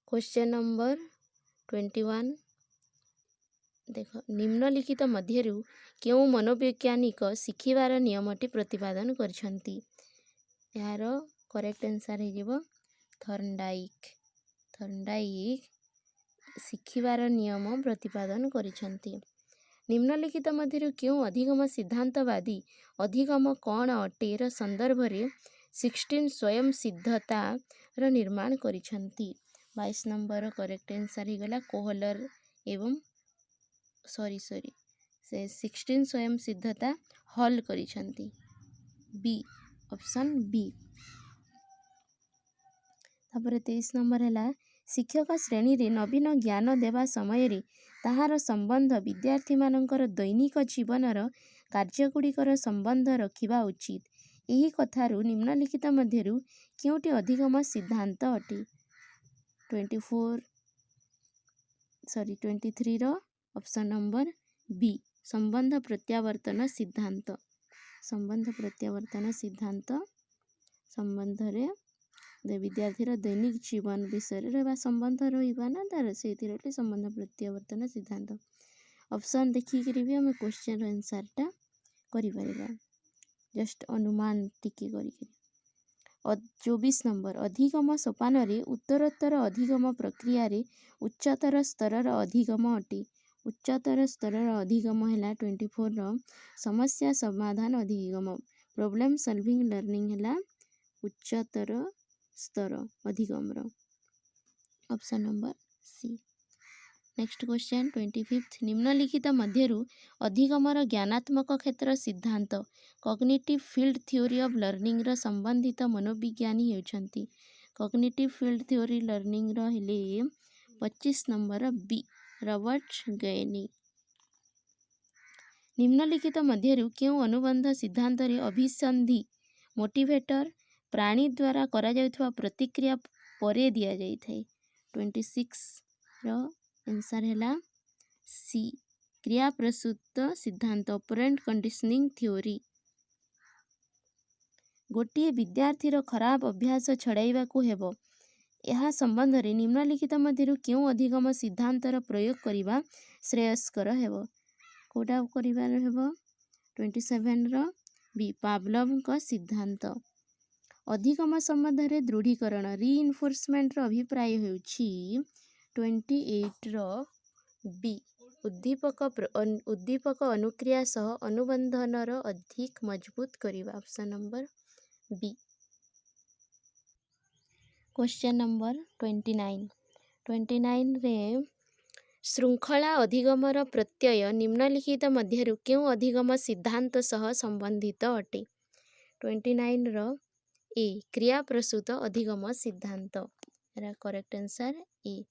Question number 21 देख निम्नलिखित मध्यरु केउ मनोवैज्ञानिक शिखिबार नियमटी प्रतिपादन करछंती। यार करेक्ट आंसर हो थर्नडाइक शिखिबार नियम प्रतिपादन करिछंती। निम्नलिखित मध्यरु केउ अधिगम सिद्धांतवादी अधिगम कौन अटे र संदर्भ रे 16 स्वयं सिद्धता र निर्माण करिछंती। 22 नंबर करेक्ट आंसर ही गला कोहलर एवं सॉरी से 16 स्वयं सिद्धता हल करिछंती। B option B. तापर 23 नंबर है शिक्षक श्रेणी रे नवीन ज्ञान देवा समय रे ताहार संबंध विद्यार्थी मानकर दैनिक जीवनर कार्यगुड़िकर संबंध रखिबा उचित। यही कथारू निम्नलिखित मध्यरु केउटी अधिगम सिद्धांत अटे। 23 रो ऑप्शन नंबर बी संबंध प्रत्यावर्तन सिद्धांत। संबंध प्रत्यावर्तन सिद्धांत संबंध रे विद्यार्थीर दैनिक जीवन विषय रे संबंध रहिबा ना तार से संबंध प्रत्यावर्तन सिद्धांत। ऑप्शन देखिक भी आम क्वेश्चन आंसरटा करिपरिबा जस्ट अनुमान टिके करिके। 24 नंबर अधिगम सोपान रे उत्तरोत्तर अधिगम प्रक्रिया रे उच्चतर स्तरर अधिगम अटे। उच्चतर स्तरर अधिगम है 24 रो समस्या समाधान अधिगम प्रॉब्लम सॉल्विंग लर्निंग है उच्चतर स्तर अधिगम रो option number C. Next question 25 निम्नलिखित मध्यरु अधिगमर ज्ञानात्मक क्षेत्र सिद्धांत cognitive field theory of learning रो संबंधित मनोविज्ञानी होछंती। कॉग्निटिव फील्ड थ्योरी लर्निंग रो हेले 25 नंबर बी रॉबर्ट गैनी। निम्नलिखित मध्यरु केउ अनुबंध सिद्धांत रे अभिसंधि मोटिवेटर प्राणी द्वारा करा जाउथवा प्रतिक्रिया परे दिया जाई थाए। 26 रो आंसर हैला सी क्रिया प्रसूत सिद्धांत ऑपरेंट कंडीशनिंग थ्योरी। गोटिए विद्यार्थीर खराब अभ्यास छड़ाइबा को हेबो यह संबंध रे निम्नलिखित मध्यरु केउ अधिगम सिद्धांतर प्रयोग करिबा श्रेयस्कर हेबो। कोटा करिबार हेबो 27 रो बी पावलोव का सिद्धांत। अधिगम संबंध रे दृढ़ीकरण रीइन्फोर्समेंट रो अभिप्राय हेउछि 28 रो बी उद्दीपक अनुक्रिया सह अनुबंधनर अधिक मजबूत करिबा option number B. Question number 29 रे श्रृंखला अधिगमर प्रत्यय निम्नलिखित मध्यरु केउ अधिगम सिद्धांत सह संबंधित अटे। 29 रो ए क्रिया प्रसूत अधिगम सिद्धांत करेक्ट आंसर ए।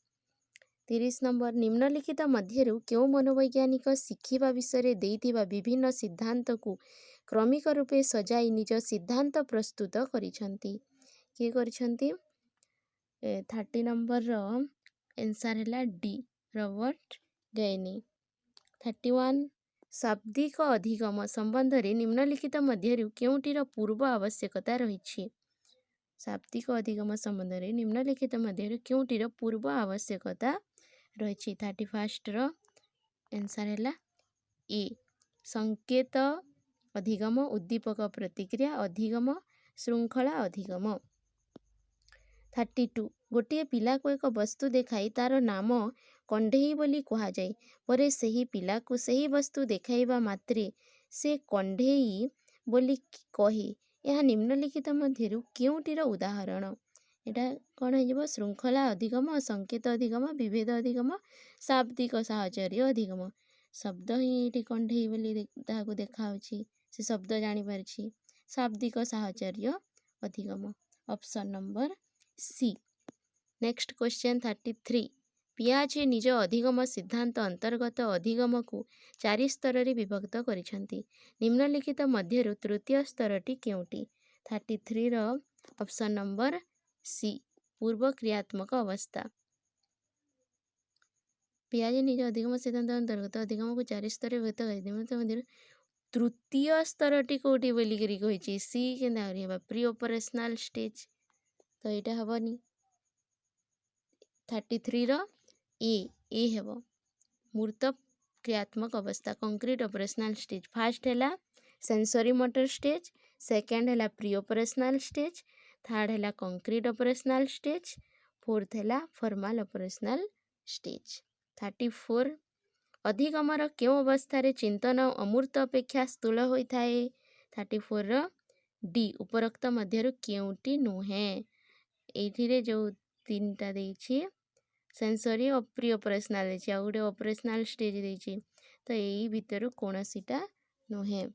30 नंबर निम्नलिखित मध्यरु केउ मनोवैज्ञानिक शिखिबा विषय देइथिबा विभिन्न सिद्धांत को क्रमिक रूपे सजाई निज सिद्धांत प्रस्तुत करिछंती। के करिछंती 30 नंबर रो आंसर हैला डी रॉबर्ट गैनी। 31 शाब्दिक अधिगम संबंध रे निम्नलिखित मध्यरु केउटीर पूर्व आवश्यकता रहिछि। शाब्दिक अधिगम संबंध रे निम्नलिखित मध्यरु केउटीर पूर्व आवश्यकता रहिछि। 31 रो आंसर हैला ए संकेत अधिगम उद्दीपक प्रतिक्रिया अधिगम श्रृंखला अधिगम। 32 गोटे पिला को एक वस्तु देखाई तार नाम कंढेई बोली कहा जाए परे सही पिला को सही वस्तु देखाइबा मात्रे से कंढेई बोली कहे यह निम्नलिखित मध्यरु केउटीर उदाहरण। एटा कौन हो श्रृंखला अधिगम संकेत अधिगम विभेद अधिगम शाब्दिक साहचर्य अधिगम। शब्द ही ये कंढेई बोली ताहाको देखाउछि से शब्द जानी पारछि शाब्दिक साहचर्य अधिगम option number C. Next question 33 पियाजे निज अधिगम सिद्धांत अंतर्गत अधिगम को 4 स्तर रे विभक्त करिसंती। निम्नलिखित मध्यरु तृतीय स्तरटी केउटी। 33 रो ऑप्शन नंबर सी पूर्व क्रियात्मक अवस्था। पियाजे निज अधिगम सिद्धांत अंतर्गत अधिगम को 4 स्तर रे विभक्त करिसंती। तृतीय स्तरटी कोटी बोली करी कहिछि सी केना करिबा प्री ऑपरेशनल स्टेज तो एटा हबनी 33 ए हेब मूर्त क्रियात्मक अवस्था कंक्रीट ऑपरेशनल स्टेज फास्ट है सेंसरी मोटर स्टेज सेकेंड है प्री ऑपरेशनल स्टेज थर्ड है कंक्रीट ऑपरेशनल स्टेज फोर्थ है फॉर्मल ऑपरेशनल स्टेज 34 अधिगमर क्यों अवस्था चिंतन अमूर्त अपेक्षा स्थूल होता है 34 डी उपरोक्त मध्य क्योंटी नुहे ये जो तीन टा देछि सेंसरी प्री ऑपरेशनल देछि आ गोटे ऑपरेशनल स्टेज देछि तो यही भितर कौनसीटा नुहे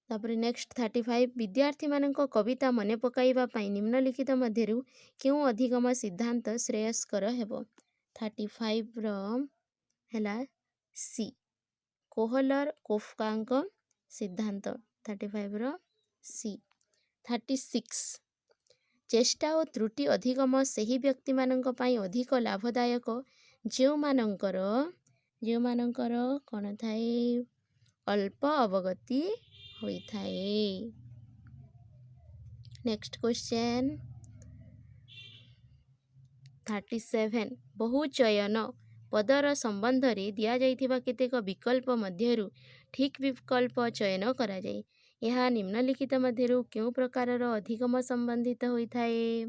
तापर नेक्स्ट 35 विद्यार्थी मानक कविता मने पकाइबा पई निम्नलिखित मध्यरु क्यों अधिगम सिद्धांत श्रेयस्कर हेबो 35 रो हैला सी कोहलर कोफकांक सिद्धांत 35 रो सी 36 चेष्टा और त्रुटि अधिगम सही व्यक्ति मानक पई अधिक लाभदायक जो मानकर कौन थाए अल्प अवगति होई थाए। नेक्स्ट क्वेश्चन 37 बहुचयन पदर संबंध रे दिया जाइथिबा केतेक विकल्प मध्यरु ठीक विकल्प चयन करा जाय यह निम्नलिखित मध्यरु क्यों प्रकारर अधिगम संबंधित होई थाए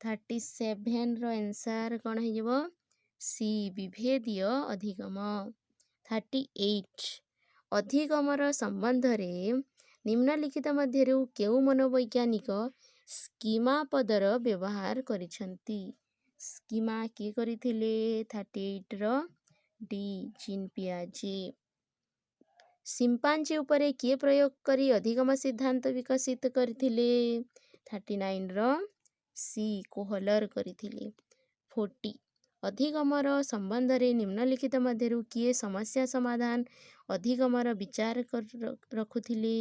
37 रो आंसर कौन हो सी विभेदीय अधिगम 38 अधिगमर संबंध रे निम्नलिखित मध्यरु क्यों मनोवैज्ञानिक स्कीमा पदर व्यवहार करिसंती स्कीमा किए करिथिले 38 रो डी जीन पियाजे सिंपांजी उपरे किए प्रयोग करी अधिगम सिद्धांत विकसित करथिले 39 रो सी कोहलर करथिले 40 अधिगमर संबंध रे निम्नलिखित मध्यरु किए समस्या समाधान अधिगमर विचार कर रखुथिले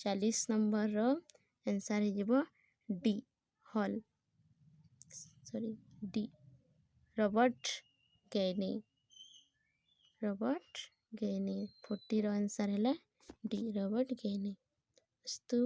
40 नंबर रो आंसर हे जिवो D Hull sorry D Robert Gagne 40 रो आंसर है डी रॉबर्ट गेनी अस्तु।